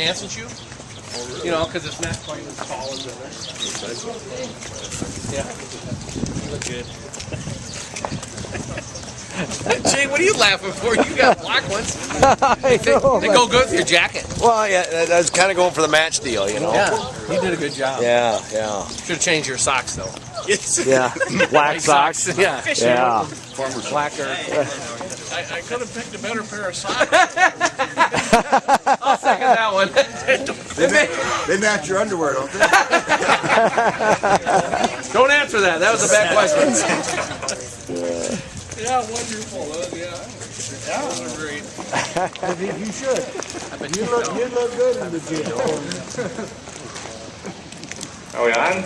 enhancing shoe. You know, because it's not quite as tall as the others. Yeah. You look good. Jay, what are you laughing for? You got black ones. They go good with your jacket. Well, yeah, I was kind of going for the match deal, you know. Yeah, you did a good job. Yeah, yeah. Should have changed your socks, though. Yeah, black socks. Yeah. Yeah. Blacker. I could have picked a better pair of socks. I'll second that one. They match your underwear, don't they? Don't answer that. That was a bad question. Yeah, wonderful. Yeah. Those are great. I think you should. I bet You look good in the gym. Are we on?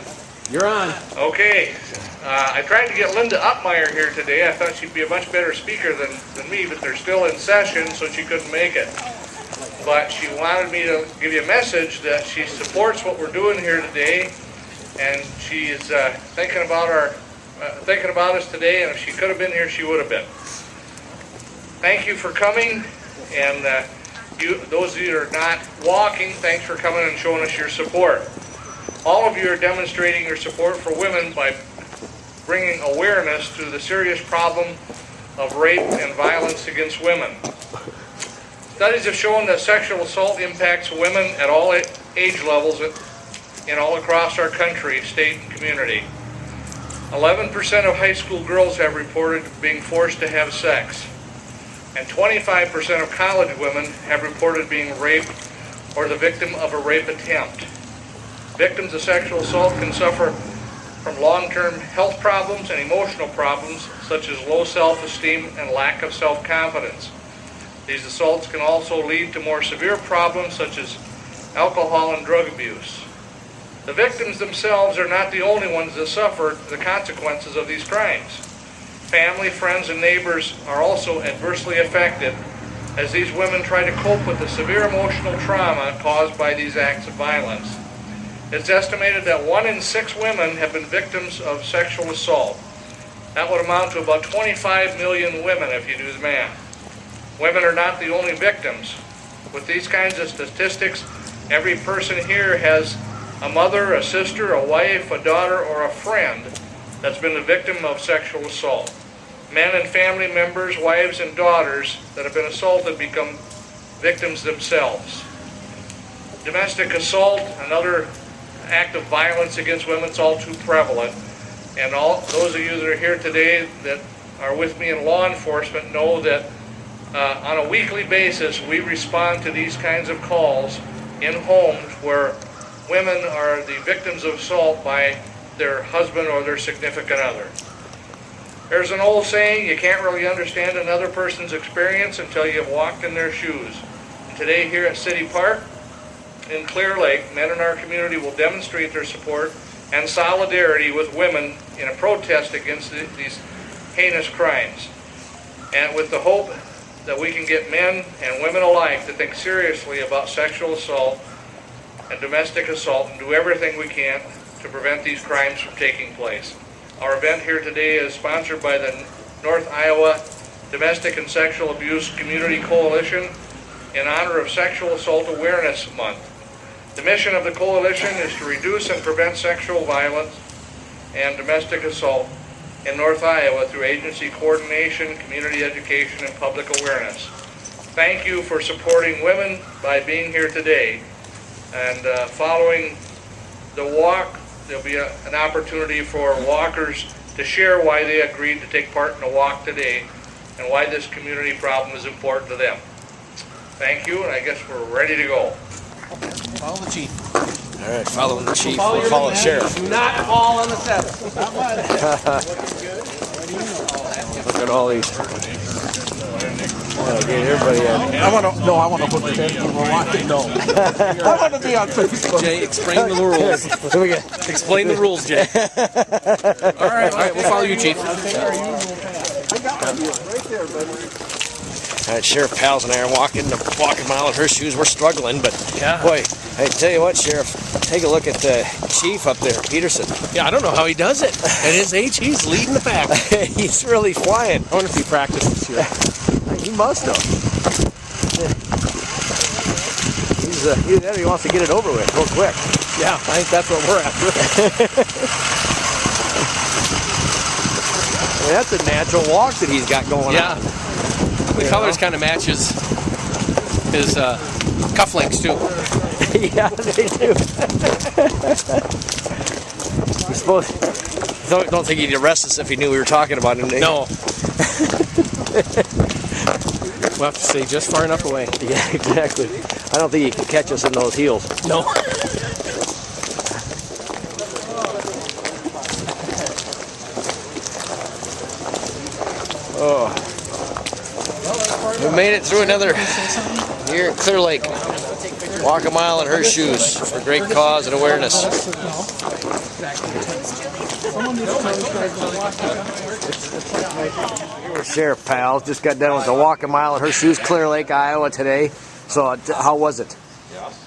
You're on. Okay. I tried to get Linda Upmeyer here today. I thought she'd be a much better speaker than me, but they're still in session, so she couldn't make it. But she wanted me to give you a message that she supports what we're doing here today, and she is thinking about us today, and if she could have been here, she would have been. Thank you for coming, and those of you that are not walking, thanks for coming and showing us your support. All of you are demonstrating your support for women by bringing awareness to the serious problem of rape and violence against women. Studies have shown that sexual assault impacts women at all age levels and all across our country, state, and community. 11% of high school girls have reported being forced to have sex, and 25% of college women have reported being raped or the victim of a rape attempt. Victims of sexual assault can suffer from long-term health problems and emotional problems such as low self-esteem and lack of self-confidence. These assaults can also lead to more severe problems such as alcohol and drug abuse. The victims themselves are not the only ones that suffer the consequences of these crimes. Family, friends, and neighbors are also adversely affected as these women try to cope with the severe emotional trauma caused by these acts of violence. It's estimated that 1 in 6 women have been victims of sexual assault. That would amount to about 25 million women if you do the math. Women are not the only victims. With these kinds of statistics, every person here has a mother, a sister, a wife, a daughter, or a friend that's been the victim of sexual assault. Men and family members, wives and daughters that have been assaulted become victims themselves. Domestic assault, another act of violence against women, is all too prevalent. And all those of you that are here today that are with me in law enforcement know that on a weekly basis we respond to these kinds of calls in homes where women are the victims of assault by their husband or their significant other. There's an old saying, you can't really understand another person's experience until you've walked in their shoes. And today here at City Park in Clear Lake, men in our community will demonstrate their support and solidarity with women in a protest against these heinous crimes. And with the hope that we can get men and women alike to think seriously about sexual assault and domestic assault and do everything we can to prevent these crimes from taking place. Our event here today is sponsored by the North Iowa Domestic and Sexual Abuse Community Coalition in honor of Sexual Assault Awareness Month. The mission of the coalition is to reduce and prevent sexual violence and domestic assault in North Iowa through agency coordination, community education, and public awareness. Thank you for supporting women by being here today. And following the walk, there'll be an opportunity for walkers to share why they agreed to take part in the walk today and why this community problem is important to them. Thank you, and I guess we're ready to go. Follow the chief. All right, following the chief, we'll follow the sheriff. Do not fall on the saddle. Look at all these. Get everybody in. I want to put the 10 people watching. No. I want to be on Facebook. Jay, explain the rules. Explain the rules, Jay. All right, we'll follow you, Chief. I got you right there, buddy. All right, Sheriff Pals and I are walking the mile in her shoes. We're struggling, but Yeah. boy, I tell you what, Sheriff, take a look at the chief up there, Peterson. Yeah, I don't know how he does it. At his age, he's leading the pack. He's really flying. I wonder if he practices here. He must have. He's either that or he wants to get it over with real quick. Yeah, I think that's what we're after. I mean, that's a natural walk that he's got going Yeah. on. The colors kind of matches his cufflinks too. Yeah, they do. I suppose. Don't think he'd arrest us if he knew we were talking about him. No. We'll have to stay just far enough away. Yeah, exactly. I don't think he can catch us in those heels. No. Oh. We made it through another year at Clear Lake. Walk a mile in her shoes for great cause and awareness. Sheriff Pals just got done with the walk a mile in her shoes, Clear Lake, Iowa today. So how was it?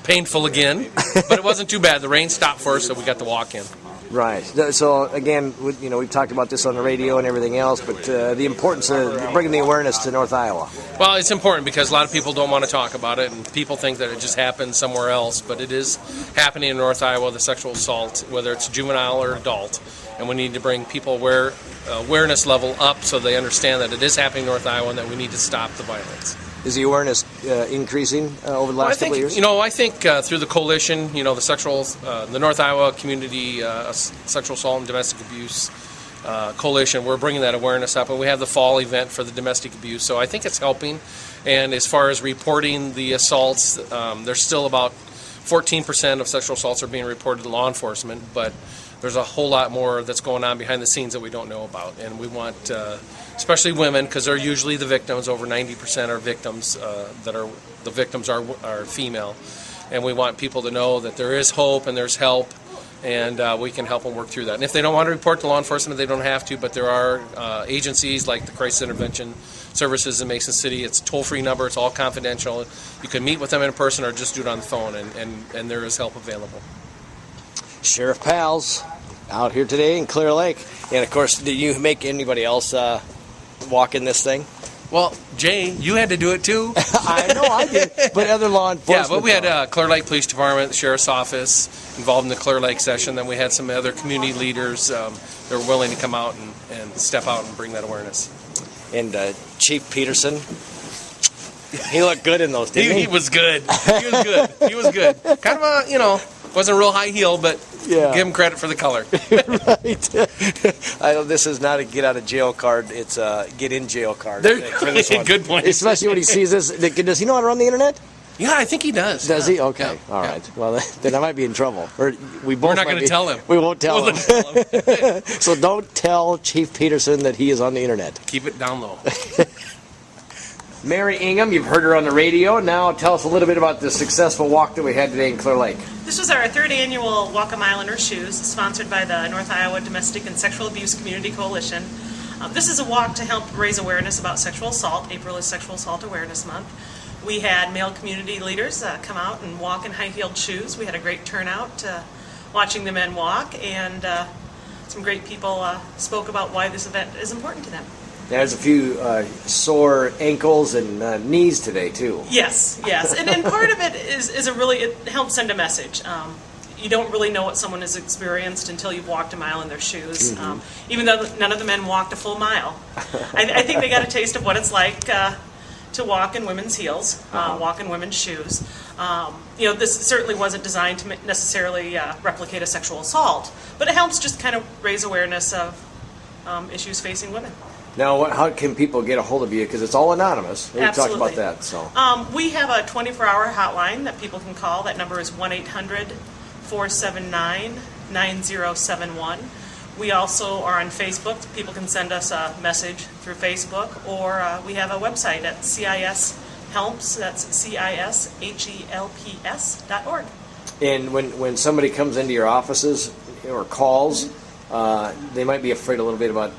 Painful again, but it wasn't too bad. The rain stopped for us, so we got to walk in. Right. So again, we've talked about this on the radio and everything else, but the importance of bringing the awareness to North Iowa. Well, it's important because a lot of people don't want to talk about it, and people think that it just happens somewhere else, but it is happening in North Iowa, the sexual assault, whether it's juvenile or adult, and we need to bring people awareness level up so they understand that it is happening in North Iowa and that we need to stop the violence. Is the awareness increasing over the last couple of years? I think through the coalition, the North Iowa Community Sexual Assault and Domestic Abuse Coalition, we're bringing that awareness up, and we have the fall event for the domestic abuse. So I think it's helping. And as far as reporting the assaults, there's still about 14% of sexual assaults are being reported to law enforcement, but there's a whole lot more that's going on behind the scenes that we don't know about. And we want, especially women, because they're usually the victims, over 90% are victims, the victims are female. And we want people to know that there is hope and there's help, and we can help them work through that. And if they don't want to report to law enforcement, they don't have to, but there are agencies like the Crisis Intervention Services in Mason City. It's a toll-free number. It's all confidential. You can meet with them in person or just do it on the phone, and there is help available. Sheriff Pals out here today in Clear Lake. And, of course, did you make anybody else walk in this thing? Well, Jay, you had to do it too. I know I did, but other law enforcement. Yeah, but we had Clear Lake Police Department, the Sheriff's Office involved in the Clear Lake session. Then we had some other community leaders that were willing to come out and step out and bring that awareness. And Chief Peterson, he looked good in those, didn't he? He was good. He was good. He was good. Kind of a, wasn't a real high heel, but yeah. Give him credit for the color. Right. I know this is not a get out of jail card. It's a get in jail card. For this one. Good point. Especially when he sees this. Does he know how to run the internet? Yeah, I think he does. Does he? Okay. Yeah. All right. Well, then I might be in trouble. Or we're not going to tell him. We won't tell him. So don't tell Chief Peterson that he is on the internet. Keep it down low. Mary Ingham, you've heard her on the radio. Now tell us a little bit about the successful walk that we had today in Clear Lake. This was our third annual Walk a Mile in Her Shoes, sponsored by the North Iowa Domestic and Sexual Abuse Community Coalition. This is a walk to help raise awareness about sexual assault. April is Sexual Assault Awareness Month. We had male community leaders come out and walk in high-heeled shoes. We had a great turnout watching the men walk, and some great people spoke about why this event is important to them. There's a few sore ankles and knees today, too. Yes. And part of it is it helps send a message. You don't really know what someone has experienced until you've walked a mile in their shoes. Mm-hmm. Even though none of the men walked a full mile. I think they got a taste of what it's like to walk in women's heels, walk in women's shoes. This certainly wasn't designed to necessarily replicate a sexual assault, but it helps just kind of raise awareness of issues facing women. Now, how can people get a hold of you? Because it's all anonymous. We talked about that. So we have a 24-hour hotline that people can call. That number is 1-800-479-9071. We also are on Facebook. People can send us a message through Facebook, or we have a website at CIS Helps. That's CISHELPS.org. And when somebody comes into your offices or calls, they might be afraid a little bit about,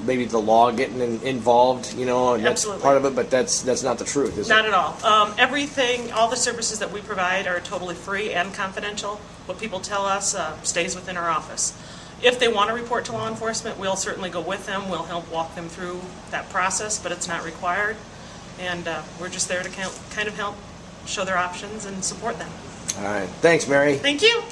maybe the law getting involved, and that's Absolutely. part of it, but that's not the truth, is it? Not at all. All the services that we provide are totally free and confidential. What people tell us stays within our office. If they want to report to law enforcement, we'll certainly go with them. We'll help walk them through that process, but it's not required. And we're just there to kind of help show their options and support them. All right. Thanks, Mary. Thank you.